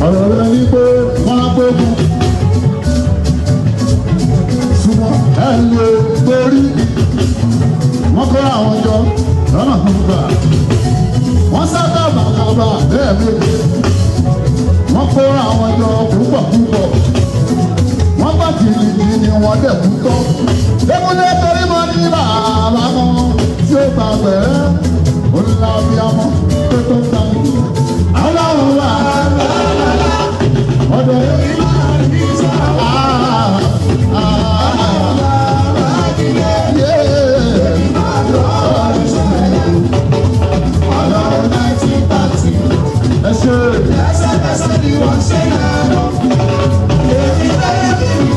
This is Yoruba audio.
ọ̀rọ̀ rẹ ní pé wọ́n á gbógun ṣùgbọ́n ẹ lè borí wọ́n kọ́ àwọn jọ lọ́nà tó gbà wọ́n sábà bàkàbà lẹ́ẹ̀mejì wọ́n kọ́ àwọn jọ púpọ̀ púpọ̀ wọ́n bá tìrìtì ni wọ́n dẹ̀ kú tọ́ lẹ́kúnlé torí mọ́ ní bàbá kan tí ó gbà bẹ̀rẹ̀ olùlàbíàmọ́ tó tó ń ta ọlọ́run wà ọdẹ Ẹsẹ̀ ni wọ́n ṣe náà. Èmi náà.